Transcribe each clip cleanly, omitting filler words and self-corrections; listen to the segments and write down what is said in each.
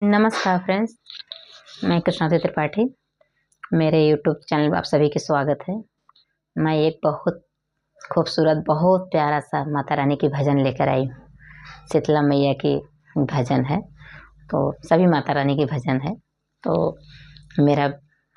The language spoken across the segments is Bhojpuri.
नमस्कार फ्रेंड्स, मैं कृष्णावती त्रिपाठी। मेरे यूट्यूब चैनल में आप सभी की स्वागत है। मैं एक बहुत खूबसूरत, बहुत प्यारा सा माता रानी की भजन लेकर आई हूँ। शीतला मैया की भजन है, तो सभी माता रानी की भजन है। तो मेरा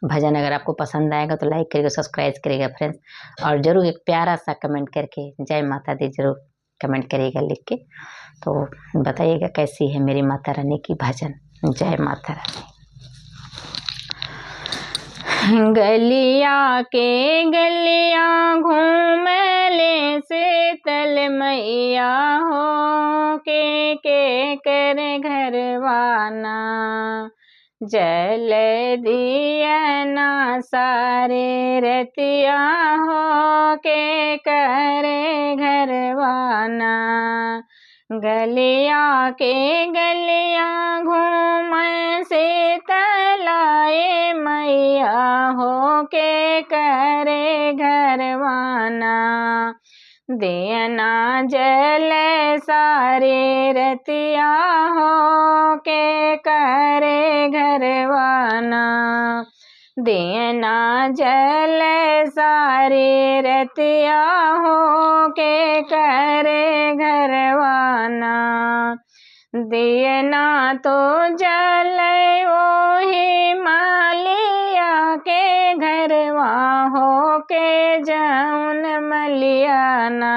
भजन अगर आपको पसंद आएगा तो लाइक करिएगा, सब्सक्राइब करिएगा फ्रेंड्स, और ज़रूर एक प्यारा सा कमेंट करके जय माता दी ज़रूर कमेंट करिएगा लिख के। तो बताइएगा कैसी है मेरी माता रानी की भजन। जय माता रानी। गलिया के गलिया घूमले शीतल मैया हो के कर घरवाना, जल दिया ना सारे रतिया हो के करे घरवाना। गलिया के गलिया घूम शीतलाए मैया हो के करे घरवाना, देना जल सारे रतिया हो के करे घरवाना, देना जल सारे रतिया हो के करे घरवाना। देना तो जल ओही मालिया के घरवा हो के जौन मलियाना,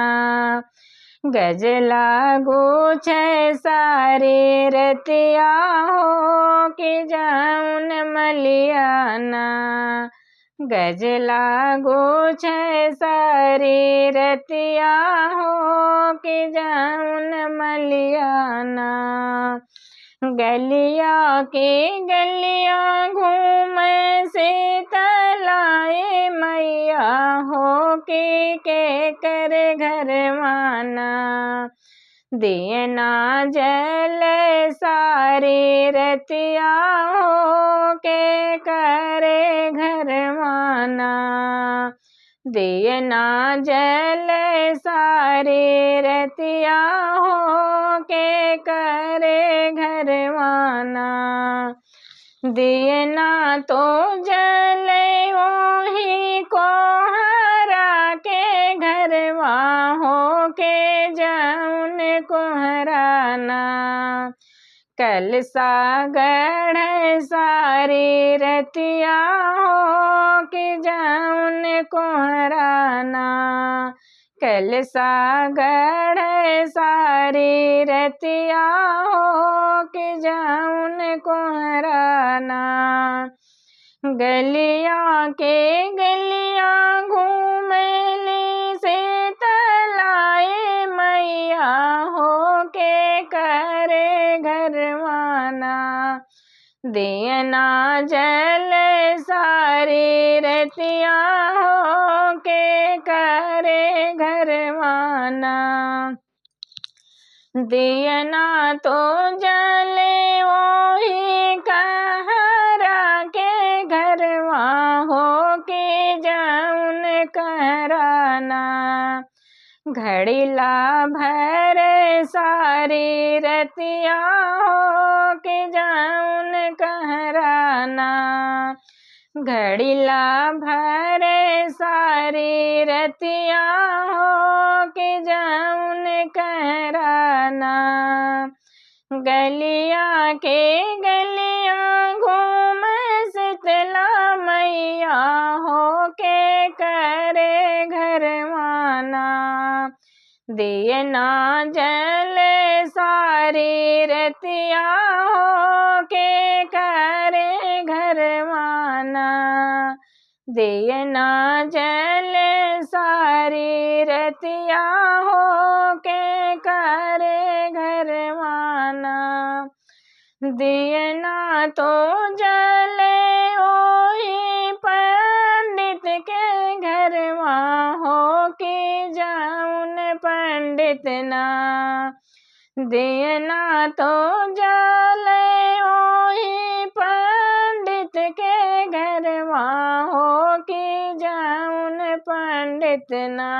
गजला गुछ सारी रतिया हो के जौन मलियाना, गजला गुछ सारी रतिया हो के जौन मलियाना। गलिया के गलिया घूम शीतलाए मैया हो के कर घरवाना, देना जल सारी रतिया हो के करे घरवाना, देना जल सारी रतिया हो के करे घरवाना। देना तो जल ओही कोहरा के घरवा हो के जौन कोहराना, कलसा गढ़ सारी रतिया हो के जौन कोहराना, कलसा गढ़ सारी रतिया हो के जौन कोहराना। गलिया के गलिया घूमले शीतलाए मैया हो के करे घरवाना, देना जल सारी रतिया हो के करे घरवाना, देना तो जल ओही कहरा के घरवा हो के जौन कहराना, घड़ीला भर सारी रतिया हो के जौन कहराना, घड़ीला भर सारी रतिया हो के जौन कहराना। गलिया के गलिया घूम शीतला मैया हो के करे घरवाना, देना जल सारी रतिया हो के करे घरवाना, देना जल सारी रतिया हो के करे घरवाना। देना तो जल ओही पंडित के घरवा हो के जौन पंडित ना, देना तो जल ओही पंडित के घरवा हो के जौन पंडित ना,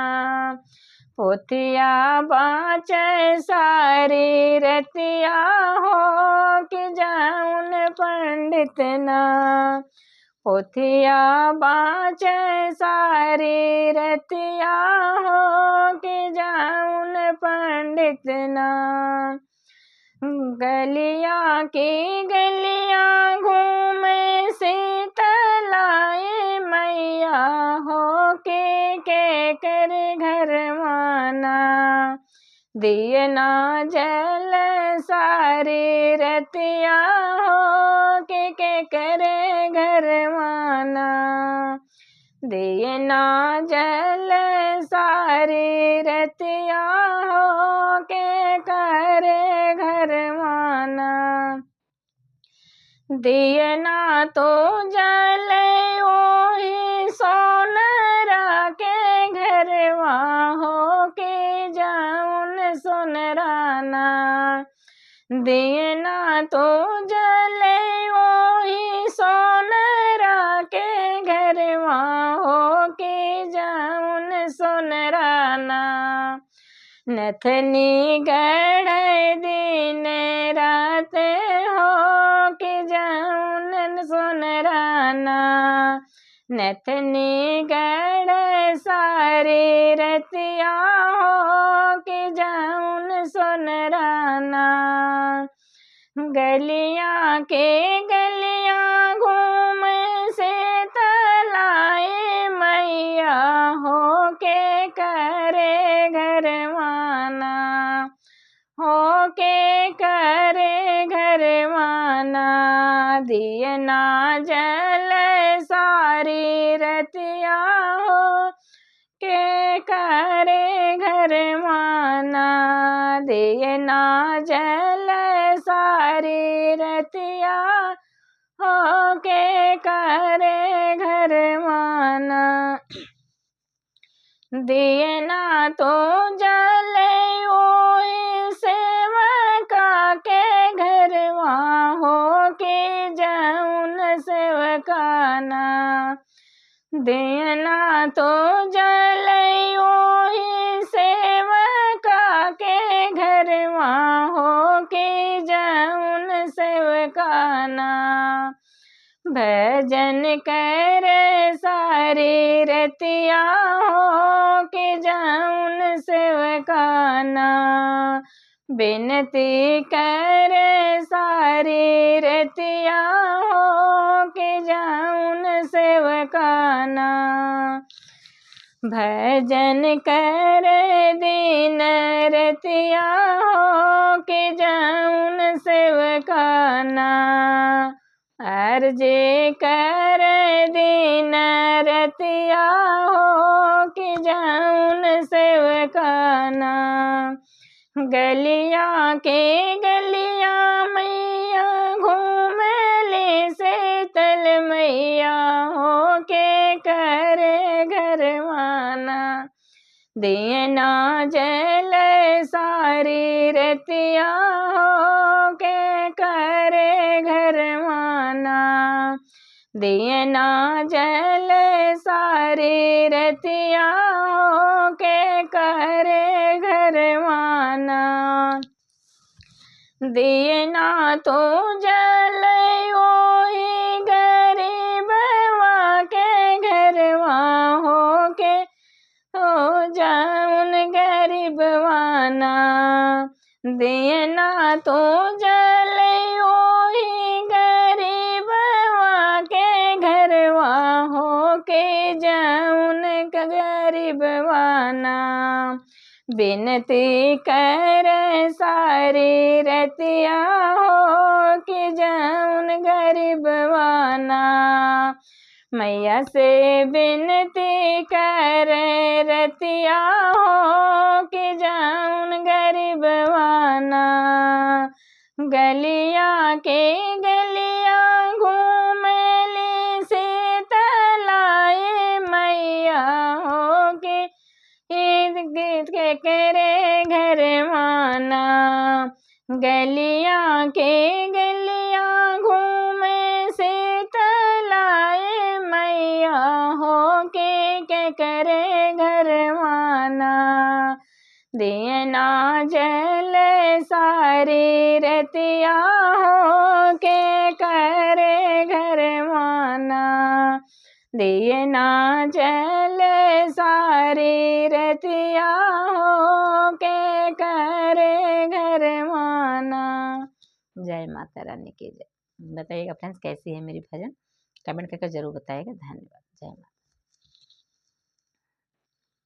पोथिया बाँचे सारी रतिया हो कि जाऊन पंडित ना। पोथिया बाँचे सारी रतिया हो के जाऊन पंडित ना। गलिया की गलिया घूमे शीतलाए मैया हो के कर घर माना। दिए ना जल सारी रतिया हो के करे घर माना। दिए ना जल सारी रतिया हो के करे घर माना। दिए ना तो जल ओही सोनरा के घरवा हो के जाऊन सोनराना। दिए ना तो जल ओही सोनरा के घरवा हो के जाऊन सोनराना। नथनी गढ़ दिन रात हो के जाऊन सोनराना। नथनी गढ़ सारी रतिया हो के जाऊन सोनराना। गलिया के गलिया घूम से तलाए मैया हो के करे घर माना। हो के करे घर माना। दिए ना जल सारी रतिया हो के करे घर माना। दिए ना जल सारी रतिया हो के करे घर माना। दिए ना तो जल ओए सेवका के घरवा हो के जाऊन सेवकाना। दिए ना तो जल ओही सेवका के घरवा हो के जाऊन सेवकाना। भजन कर सारी रतिया हो के जाऊन सेवकाना। बिनती कर सारी रतिया हो के जाऊन सेवकाना। भजन कर दिन रतिया हो के जाऊन सेवकाना। अर्जी कर दिन रतिया हो के जाऊन सेवकाना। गलिया के गलिया मैया घूम ले से तल मैया हो के करे घर माना। दिए ना जल सारी रतिया हो के करे घर माना। दिए ना जल सारी रतिया हो के करे घर माना। दिए ना तो जल ओही गरीबवा के घरवा हो के हो जाऊन गरीबवाना। दिए ना तो जल ओही गरीबवा के घरवा हो के जाऊन गरीबवाना। बिनती कर सारी रतिया हो के जाऊन गरीबवाना। मैया से बिनती कर रतिया हो के जाऊन गरीबवाना। गलिया के गलिया घूम ले से तलाए मैया हो के ईद के करे घर माना। गलिया के गलिया घूम से तलाए मैया हो के करे घर माना। दिए ना जल सारी रतिया हो के कर दिए ना चले सारी रतिया हो के करे घर माना। जय माता रानी की जय। बताइएगा फ्रेंड्स कैसी है मेरी भजन, कमेंट करके जरूर बताइएगा। धन्यवाद। जय माता।